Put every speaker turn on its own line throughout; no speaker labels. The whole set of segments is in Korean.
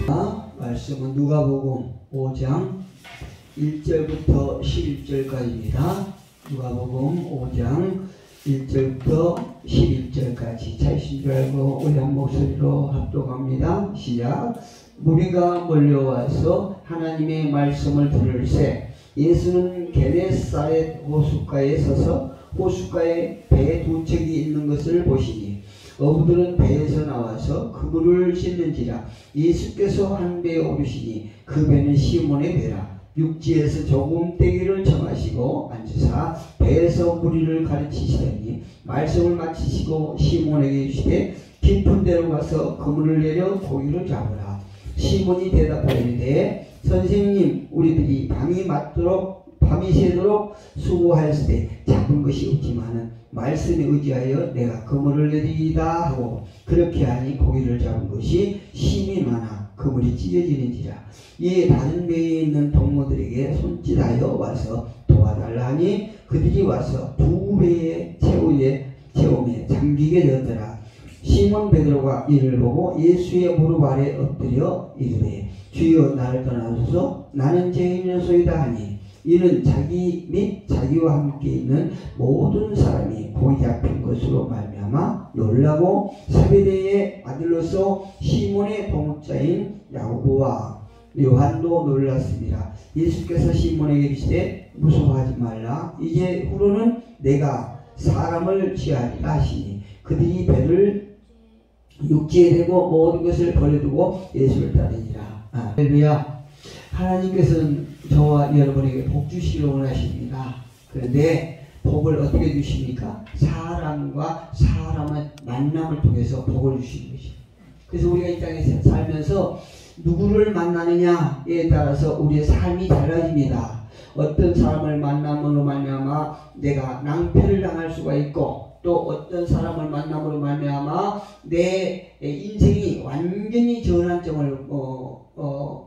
말씀은 누가복음 5장 1절부터 11절까지입니다. 누가복음 5장 1절부터 11절까지 자신 줄 알고 우리 한 목소리로 합독합니다. 시작. 무리가 몰려와서 하나님의 말씀을 들을새 예수는 게네사렛 호숫가에 서서 호숫가에 배 두 척이 있는 것을 보시니 어부들은 배에서 나와서 그물을 씻는지라. 예수께서 한 배에 오르시니 그 배는 시몬의 배라. 육지에서 조금 떼기를 정하시고 앉으사 배에서 무리를 가르치시더니 말씀을 마치시고 시몬에게 이르시되 깊은 데로 가서 그물을 내려 고기를 잡으라. 시몬이 대답하이르되 선생님, 우리들이 밤이 새도록 수고하였으되 잡은 것이 없지만은 말씀에 의지하여 내가 그물을 내리이다 하고 그렇게 하니 고기를 잡은 것이 심이 많아 그물이 찢어지는지라. 이에 다른 배에 있는 동무들에게 손짓하여 와서 도와달라 하니 그들이 와서 두 배의 채움에 잠기게 되었더라. 시몬 베드로가 이를 보고 예수의 무릎 아래 엎드려 이르되 주여 나를 떠나소서 나는 죄인이소이다 하니 이는 자기 및 자기와 함께 있는 모든 사람이 고기 잡힌 것으로 말미암아 놀라고 세베대의 아들로서 시몬의 동자인 야고보와 요한도 놀랐습니다. 예수께서 시몬에게 이르시되 무서워하지 말라. 이제 후로는 내가 사람을 취하리라 하시니 그들이 배를 육지에 대고 모든 것을 버려두고 예수를 따르니라. 할렐루야. 하나님께서는 저와 여러분에게 복 주시기를 원하십니다. 그런데 복을 어떻게 주십니까? 사람과 사람의 만남을 통해서 복을 주시는 것이죠. 그래서 우리가 이 땅에 살면서 누구를 만나느냐에 따라서 우리의 삶이 달라집니다. 어떤 사람을 만남으로 말미암아 내가 낭패를 당할 수가 있고, 또 어떤 사람을 만남으로 말미암아 내 인생이 완전히 전환점을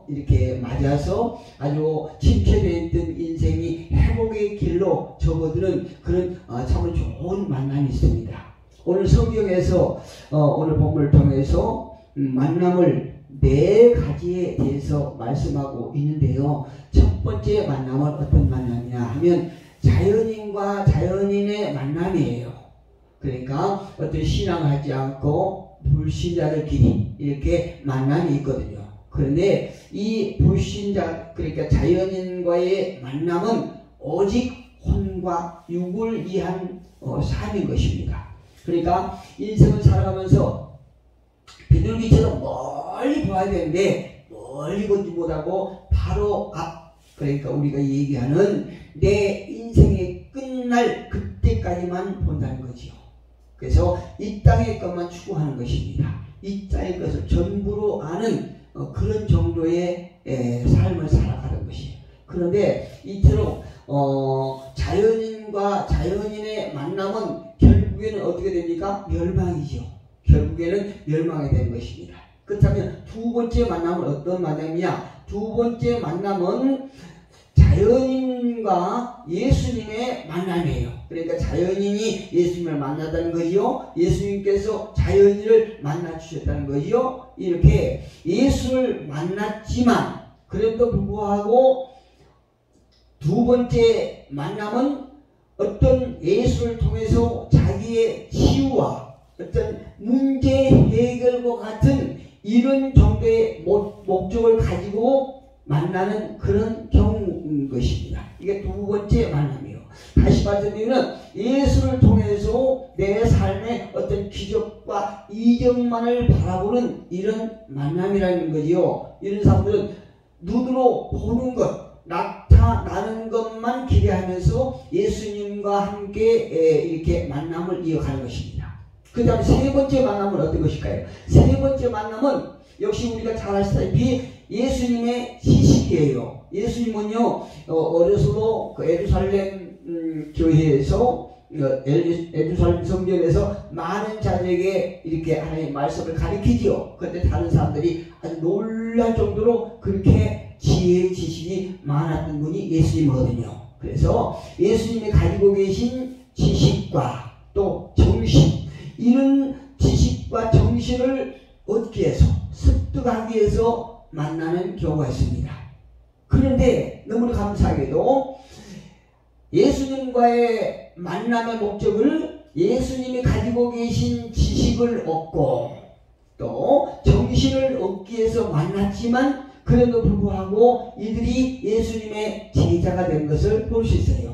이렇게 맞아서 아주 침체되어 있던 인생이 회복의 길로 접어드는 그런 참 좋은 만남이 있습니다. 오늘 성경에서 오늘 본문을 통해서 만남을 네 가지에 대해서 말씀하고 있는데요. 첫 번째 만남은 어떤 만남이냐 하면 자연인과 자연인의 만남이에요. 그러니까 어떤 신앙하지 않고 불신자들끼리 이렇게 만남이 있거든요. 그런데 이 불신자, 그러니까 자연인과의 만남은 오직 혼과 육을 위한 삶인 것입니다. 그러니까 인생을 살아가면서 비둘기처럼 멀리 봐야 되는데 멀리 보지 못하고 바로 앞, 그러니까 우리가 얘기하는 내 인생의 끝날 그때까지만 본다는 거지요. 그래서 이 땅의 것만 추구하는 것입니다. 이 땅의 것을 전부로 아는 그런 정도의 삶을 살아가는 것이에요. 그런데 이처럼 자연인과 자연인의 만남은 결국에는 어떻게 됩니까? 멸망이죠. 결국에는 멸망이 되는 것입니다. 그렇다면 두 번째 만남은 어떤 만남이냐? 두 번째 만남은 자연인과 예수님의 만남이에요. 그러니까 자연인이 예수님을 만나다는 거지요. 예수님께서 자연인을 만나 주셨다는 거지요. 이렇게 예수를 만났지만 그래도 불구하고 두 번째 만남은 어떤 예수를 통해서 자기의 치유와 어떤 문제 해결과 같은 이런 정도의 목적을 가지고 만나는 그런 경우인 것입니다. 이게 두 번째 만남이에요. 다시 말씀드리면 예수를 통해서 내 삶의 어떤 기적과 이적만을 바라보는 이런 만남이라는 거지요. 이런 사람들은 눈으로 보는 것, 나타나는 것만 기대하면서 예수님과 함께 이렇게 만남을 이어가는 것입니다. 그 다음에 세 번째 만남은 어떤 것일까요? 세 번째 만남은 역시 우리가 잘 아시다시피 예수님의 지식이에요. 예수님은요, 어려서도 그 예루살렘 교회에서, 예루살렘 성전에서 많은 자들에게 이렇게 하나님의 말씀을 가르치지요. 그런데 다른 사람들이 아주 놀랄 정도로 그렇게 지혜의 지식이 많았던 분이 예수님이거든요. 그래서 예수님이 가지고 계신 지식과 또 정신, 이런 지식과 정신을 얻기 위해서, 습득하기 위해서 만나는 경우가 있습니다. 그런데 너무나 감사하게도 예수님과의 만남의 목적을 예수님이 가지고 계신 지식을 얻고 또 정신을 얻기 위해서 만났지만 그럼에도 불구하고 이들이 예수님의 제자가 된 것을 볼 수 있어요.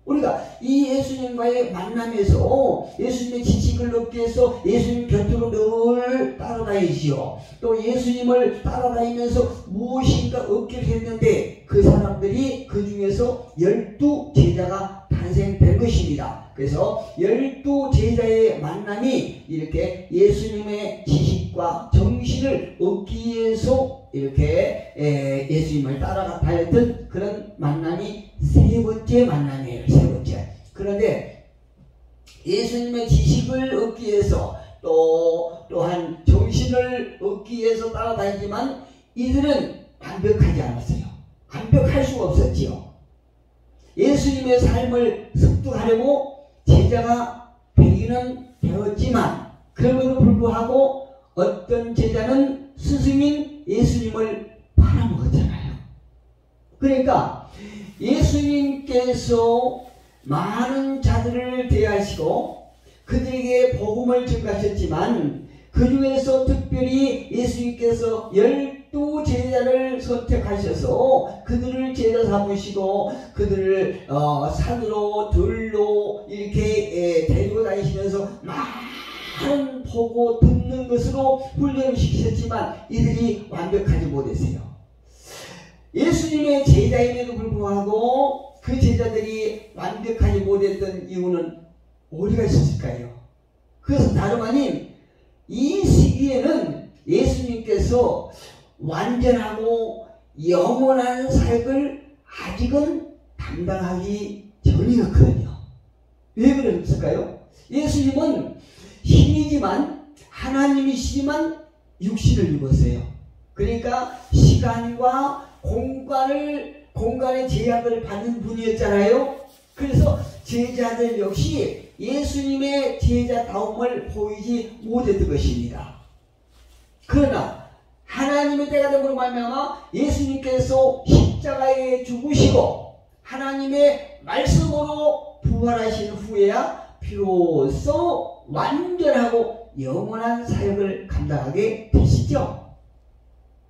우리가 이 예수님과의 만남에서 예수님의 지식을 얻기 위해서 예수님 곁으로 늘 따라다니지요. 또 예수님을 따라다니면서 무엇인가 얻기를 했는데 그 사람들이 그 중에서 12제자가 탄생된 것입니다. 그래서 12제자의 만남이 이렇게 예수님의 지식과 정신을 얻기 위해서 이렇게 예수님을 따라다녔던 그런 만남이 세 번째 만남이에요. 세 번째. 그런데 예수님의 지식을 얻기 위해서 또한 정신을 얻기 위해서 따라다니지만 이들은 완벽하지 않았어요. 완벽할 수가 없었지요. 예수님의 삶을 습득하려고 제자가 되기는 되었지만 그럼에도 불구하고 어떤 제자는 스승인 예수님을 팔아먹었잖아요. 그러니까 예수님께서 많은 자들을 대하시고 그들에게 복음을 전가하셨지만 그 중에서 특별히 예수님께서 12제자를 선택하셔서 그들을 제자 삼으시고 그들을 산으로 들로 이렇게 데리고 다니시면서 많은 보고 듣는 것으로 훈련을 시키셨지만 이들이 완벽하지 못했어요. 예수님의 제자임에도 불구하고 그 제자들이 완벽하지 못했던 이유는 어디가 있었을까요? 그것은 다름 아닌 이 시기에는 예수님께서 완전하고 영원한 사역을 아직은 담당하기 전이었거든요. 왜 그랬을까요? 예수님은 신이지만 하나님이시지만 육신을 입었어요. 그러니까 시간과 공간의 제약을 받는 분이었잖아요. 그래서 제자들 역시 예수님의 제자다움을 보이지 못했던 것입니다. 그러나 하나님의 때가 된 걸로 말미암아 예수님께서 십자가에 죽으시고 하나님의 말씀으로 부활하신 후에야 비로소 완전하고 영원한 사역을 감당하게 되시죠.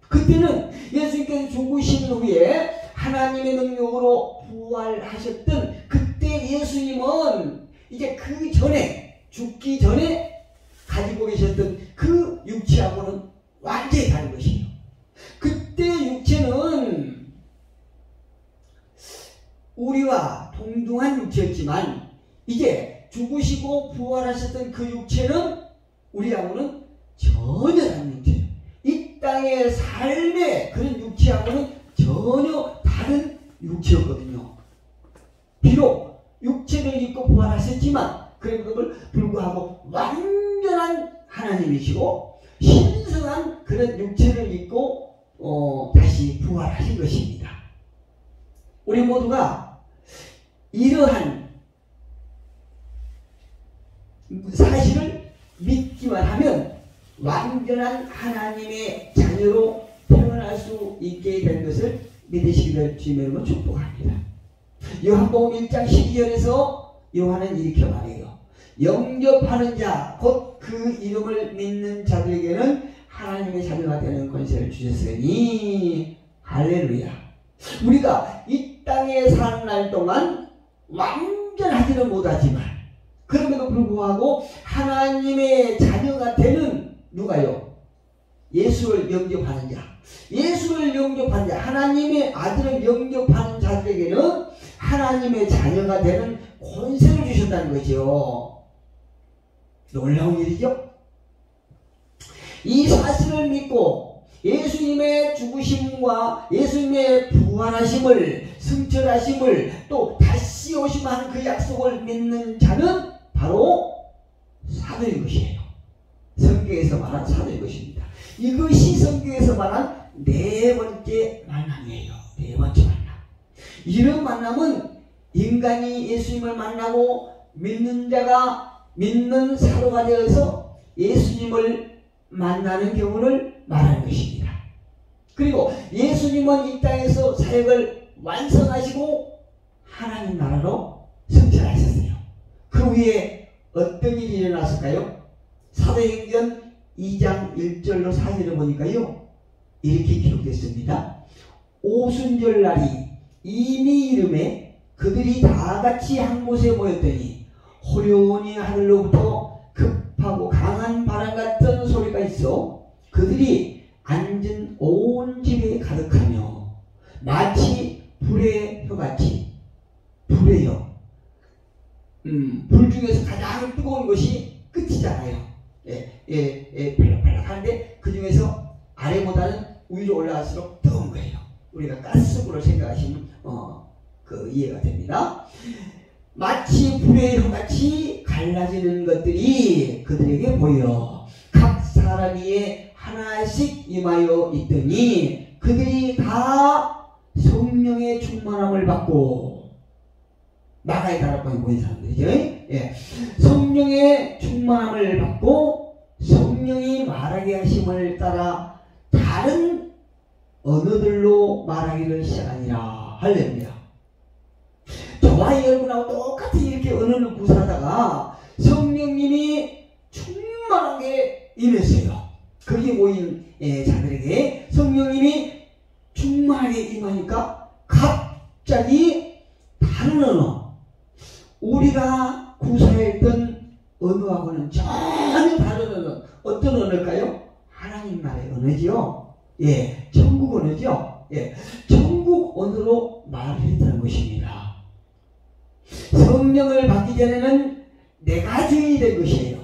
그때는 예수님께서 죽으신 후에 하나님의 능력으로 부활하셨던 그때 예수님은 이제 그 전에 죽기 전에 가지고 계셨던 그 육체하고는 완전히 다른 것이에요. 그때 육체는 우리와 동등한 육체였지만 이제 죽으시고 부활하셨던 그 육체는 우리하고는 전혀 다른 육체예요. 이 땅의 삶의 그런 육체하고는 전혀 다른 육체였거든요. 비록 육체를 입고 부활하셨지만 그럼에도 불구하고 완전한 하나님이시고 신성한 그런 육체를 입고 다시 부활하신 것입니다. 우리 모두가 이러한 사실을 믿기만 하면 완전한 하나님의 자녀로 태어날 수 있게 된 것을 믿으시기를 주님으로 축복합니다. 요한복음 1장 12절에서 요한은 이렇게 말해요. 영접하는 자, 곧 그 이름을 믿는 자들에게는 하나님의 자녀가 되는 권세를 주셨으니 할렐루야. 우리가 이 땅에 사는 날 동안 완전하지는 못하지만 그럼에도 불구하고 하나님의 자녀가 되는 누가요? 예수를 영접하는 자. 예수를 영접하는 자, 하나님의 아들을 영접하는 자들에게는 하나님의 자녀가 되는 권세를 주셨다는 거죠. 놀라운 일이죠. 이 사실을 믿고 예수님의 죽으심과 예수님의 부활하심을, 승천하심을, 또 다시 오심하는 그 약속을 믿는 자는 바로 사도인 것이에요. 성경에서 말한 사도인 것입니다. 이것이 성경에서 말한 네 번째 만남이에요. 네 번째 만남. 이런 만남은 인간이 예수님을 만나고 믿는 자가 믿는 사도가 되어서 예수님을 만나는 경우를 말하는 것입니다. 그리고 예수님은 이 땅에서 사역을 완성하시고 하나님 나라로 승천하셨어요. 그 위에 어떤 일이 일어났을까요? 사도행전 2장 1절로 4절을 보니까요, 이렇게 기록됐습니다. 오순절 날이 이미 이름에 그들이 다 같이 한 곳에 모였더니 호련히 하늘로부터 급하고 강한 바람 같은 소리가 있어 그들이 앉은 온 집에 가득하며 마치 불의 혀같이, 불의 혀, 불 중에서 가장 뜨거운 것이 끝이잖아요. 팔락팔락하는데 그 중에서 아래보다는 위로 올라갈수록 뜨거운 거예요. 우리가 가스불을 생각하시면 그 이해가 됩니다. 마치 불의 혀같이 갈라지는 것들이 그들에게 보여 각 사람 위에 하나씩 임하여 있더니 그들이 다 성령의 충만함을 받고, 나가의 다락방에 모인 사람들이죠. 예. 성령의 충만함을 받고 성령이 말하게 하심을 따라 다른 언어들로 말하기를 시작하니라. 할렐루야. 저와 여러분하고 똑같이 이렇게 언어를 구사하다가 성령님이 충만하게 임했어요. 거기 모인 자들에게 성령님이 충만하게 임하니까 갑자기 다른 언어, 우리가 구사했던 언어하고는 전혀 다른 언어, 어떤 언어일까요? 하나님 나라의 언어지요. 예, 천국 언어죠. 예, 천국 언어로 말을 했다는 것입니다. 성령을 받기 전에는 내가 주인이 된 것이에요.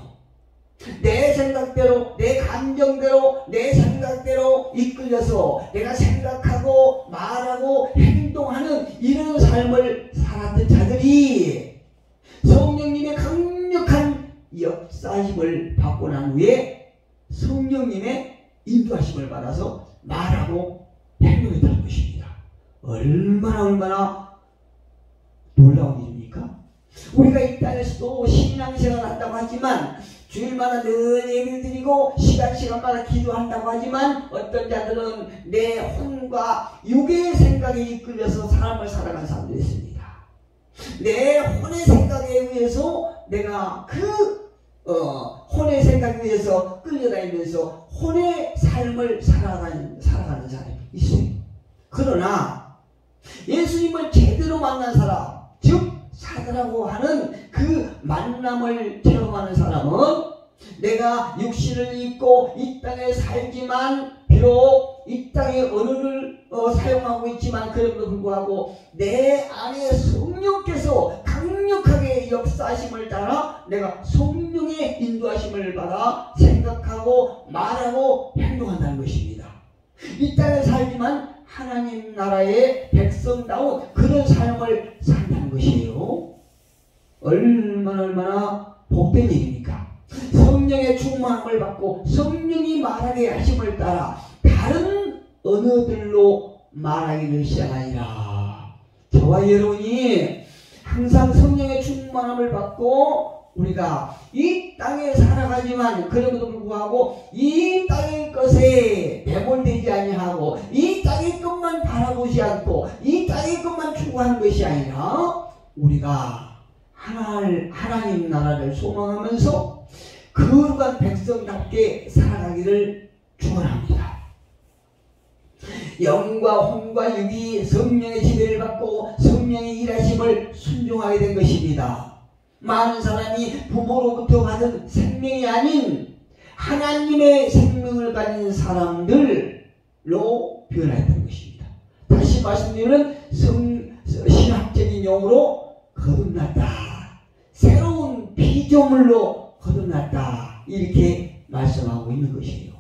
내 생각대로, 내 감정대로, 내 생각대로 이끌려서 내가 생각하고 말하고 행동하는 이런 삶을 살았던 자들이 성령님의 강력한 역사심을 받고 난 후에 성령님의 인도하심을 받아서 말하고 행동했다는 것입니다. 얼마나 놀라운 일입니까? 우리가 이 땅에서도 신앙생활을 한다고 하지만, 주일마다 늘 예배를 드리고 시간마다 기도한다고 하지만, 어떤 자들은 내 혼과 육의 생각에 이끌려서 삶을 살아가는 사람들이 있습니다. 내 혼의 생각에 의해서 내가 혼의 생각에 의해서 끌려다니면서 혼의 삶을 살아가는 사람이 있어요. 그러나 예수님을 제대로 만난 사람, 즉 사도라고 하는 그 만남을 체험하는 사람은 내가 육신을 입고 이 땅에 살지만, 비록 이 땅의 언어를 사용하고 있지만, 그럼에도 불구하고 내 안에 성령께서 강력하게 역사하심을 따라 내가 성령의 인도하심을 받아 생각하고 말하고 행동한다는 것입니다. 이 땅에 살지만 하나님 나라의 백성다운 그런 삶을 산다는 것이에요. 얼마나 복된 일입니까? 성령의 충만함을 받고 성령이 말하게 하심을 따라 다른 언어들로 말하기를 시작하니라. 저와 여러분이 항상 성령의 충만함을 받고 우리가 이 땅에 살아가지만, 그럼에도 불구하고 이 땅의 것에 매몰되지 아니하고 이 땅의 것만 바라보지 않고 이 땅의 것만 추구하는 것이 아니라 우리가 하나님 나라를 소망하면서 거룩한 백성답게 살아가기를 축원합니다. 영과 혼과 육이 성령의 지배를 받고 성령의 일하심을 순종하게 된 것입니다. 많은 사람이 부모로부터 받은 생명이 아닌 하나님의 생명을 가진 사람들로 변화했던 것입니다. 다시 말씀드리면 신학적인 용어로 거듭났다, 새로운 피조물로 거듭났다, 이렇게 말씀하고 있는 것이에요.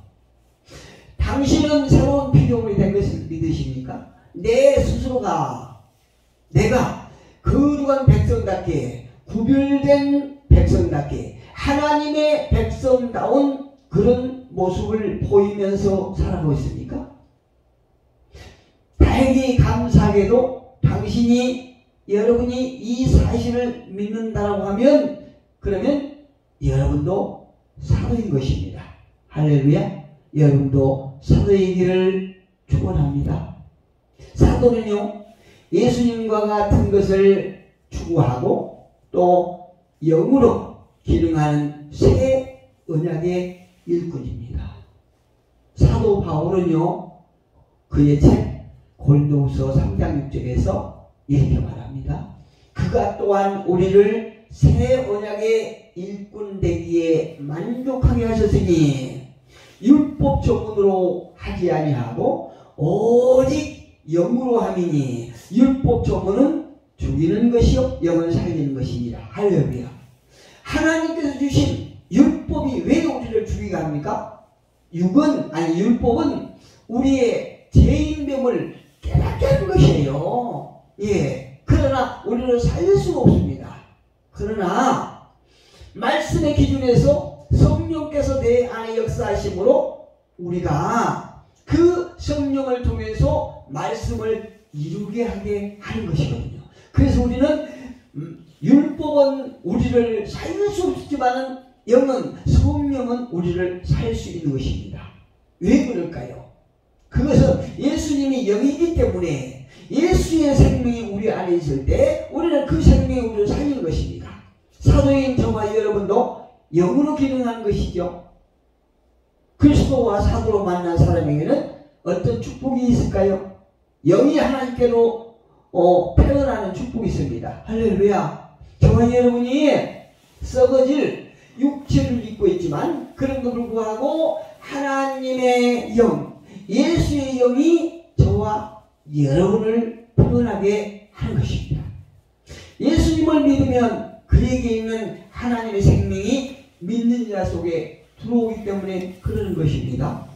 당신은 새로운 피조물이 된 것을 믿으십니까? 내 스스로가 내가 거룩한 백성답게, 구별된 백성답게, 하나님의 백성다운 그런 모습을 보이면서 살아가고 있습니까? 다행히 감사하게도 여러분이 이 사실을 믿는다라고 하면, 그러면 여러분도 사도인 것입니다. 할렐루야. 여러분도 사도의 길을 축원합니다. 사도는요, 예수님과 같은 것을 추구하고 또 영으로 기능하는 새 언약의 일꾼입니다. 사도 바울은요, 그의 책 고린도후서 3장 6절에서 이렇게 말합니다. 그가 또한 우리를 새 언약의 일꾼 되기에 만족하게 하셨으니 율법 조문으로 하지 아니하고 오직 영으로 함이니 율법 조문은 죽이는 것이요 영은 살리는 것이니라. 할렐루야. 하나님께서 주신 율법이 왜 우리를 죽이게 합니까? 율법은 우리의 죄인됨을 깨닫게 하는 것이에요. 예. 그러나 우리를 살릴 수가 없습니다. 그러나 말씀의 기준에서 성령께서 내 안에 역사하심으로 우리가 그 성령을 통해서 말씀을 이루게 하게 하는 것이거든요. 그래서 우리는 율법은 우리를 살릴 수 없지만 성령은 우리를 살릴 수 있는 것입니다. 왜 그럴까요? 그것은 예수님이 영이기 때문에 예수의 생명이 우리 안에 있을 때 우리는 그 생명이 우리를 살리는 것입니다. 사도인 저와 여러분도 영으로 기능하는 것이죠. 그리스도와 사도로 만난 사람에게는 어떤 축복이 있을까요? 영이 하나님께로 태어나는 축복이 있습니다. 할렐루야. 저와 여러분이 썩어질 육체를 입고 있지만 그런데도 불구하고 하나님의 영, 예수의 영이 저와 여러분을 태어나게 하는 것입니다. 예수님을 믿으면 그에게 있는 하나님의 생명이 믿는 자 속에 들어오기 때문에 그러는 것입니다.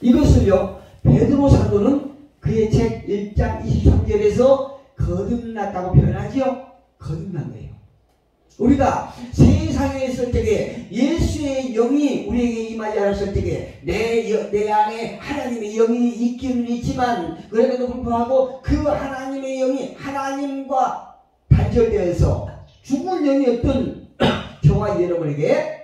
이것을요, 베드로 사도는 그의 책 1장 23절에서 거듭났다고 표현하지요. 거듭난 거예요. 우리가 세상에 있을 때에 예수의 영이 우리에게 임하지 않았을 때에 내 안에 하나님의 영이 있기는 있지만 그래도 불구하고 그 하나님의 영이 하나님과 단절되어서 죽은 영이었던 저와 여러분에게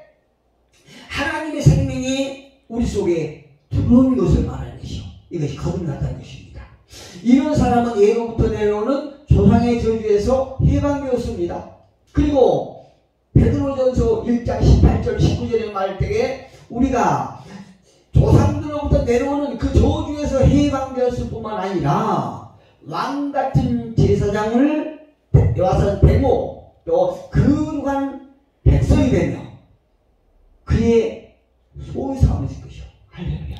하나님의 생명이 우리 속에 들어온 것을 말하는 것이요. 이것이 거듭났다는 것입니다. 이런 사람은 예로부터 내려오는 조상의 저주에서 해방되었습니다. 그리고 베드로전서 1장 18절 19절에 말할 때에 우리가 조상들로부터 내려오는 그 저주에서 해방되었을 뿐만 아니라 왕같은 제사장을 와서 되고 또 거룩한 백성이 되며 그의 소유 삼으실 것이요. 할렐루야.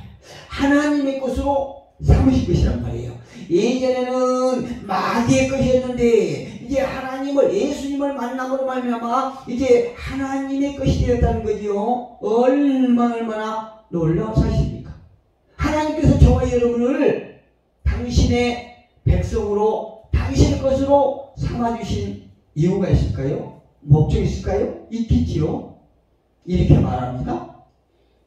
하나님의 것으로 삼으실 것이란 말이에요. 예전에는 마귀의 것이었는데 이제 하나님을 예수님을 만남으로 말미암아 이제 하나님의 것이 되었다는 거지요. 얼마나 놀라운 사실입니까? 하나님께서 저와 여러분을 당신의 백성으로 당신의 것으로 삼아주신 이유가 있을까요? 목적이 있을까요? 있겠지요. 이렇게 말합니다.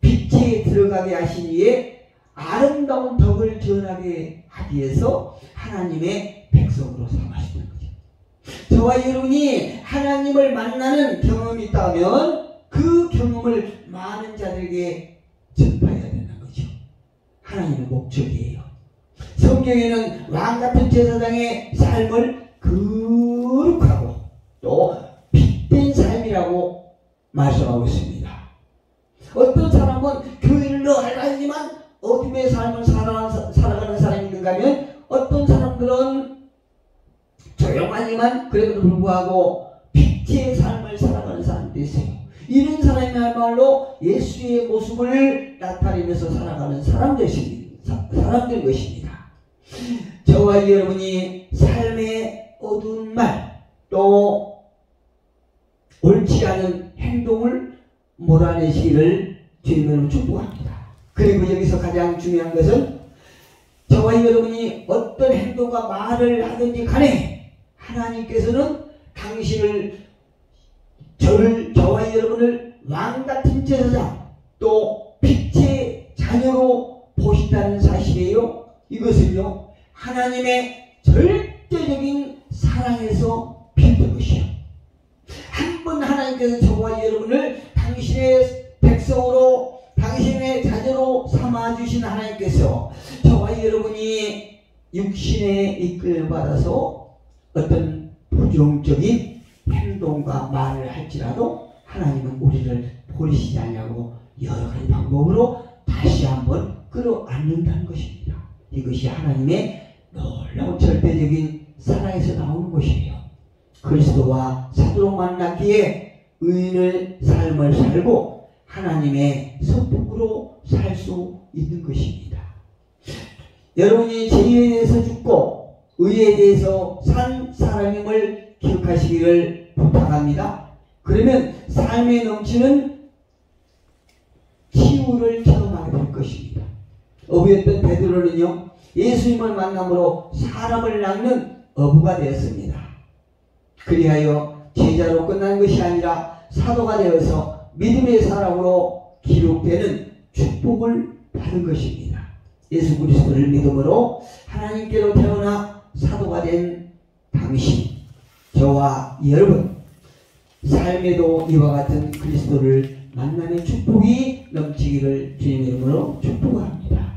빛에 들어가게 하신 이에 아름다운 덕을 전하게 하기 위해서 하나님의 백성으로 삼으시는 거죠. 저와 여러분이 하나님을 만나는 경험이 있다면 그 경험을 많은 자들에게 전파해야 된다는 거죠. 하나님의 목적이에요. 성경에는 왕같은 제사장의 삶을 거룩하고 또 빛된 삶이라고 말씀하고 있습니다. 어떤 사람은 교회를 늘 알지만 어둠의 삶을 살아가는 사람이 있는가 하면 어떤 사람들은 조용하지만 그래도 불구하고 빛의 삶을 살아가는 사람도 있어요. 이런 사람이야말로 예수의 모습을 나타내면서 살아가는 사람들 것입니다. 저와 여러분이 삶의 어두운 말 또 옳지 않은 행동을 몰아내시기를 주님으로 축복합니다. 그리고 여기서 가장 중요한 것은 저와 여러분이 어떤 행동과 말을 하든지 간에 하나님께서는 당신을 저와 여러분을 왕같은 제사장 또 빛의 자녀로 보신다는 사실이에요. 이것은요 하나님의 절대적인 사랑에서 비롯된 것이요. 한 번 하나님께서 저와 여러분을 당신의 백성으로 당신의 자녀로 삼아주신 하나님께서 저와 여러분이 육신의 이끌 받아서 어떤 부정적인 행동과 말을 할지라도 하나님은 우리를 버리시지 않냐고 여러 가지 방법으로 다시 한번 끌어안는다는 것입니다. 이것이 하나님의 놀라운 절대적인 사랑에서 나오는 것이에요. 그리스도와 사도로 만났기에 의인의 삶을 살고 하나님의 선복으로 살 수 있는 것입니다. 여러분이 죄에 대해서 죽고 의에 대해서 산 사람임을 기억하시기를 부탁합니다. 그러면 삶에 넘치는 치유를 체험하게 될 것입니다. 어부였던 베드로는요, 예수님을 만남으로 사람을 낚는 어부가 되었습니다. 그리하여 제자로 끝난 것이 아니라 사도가 되어서 믿음의 사람으로 기록되는 축복을 받은 것입니다. 예수 그리스도를 믿음으로 하나님께로 태어나 사도가 된 당신, 저와 여러분, 삶에도 이와 같은 그리스도를 만나는 축복이 넘치기를 주님의 이름으로 축복합니다.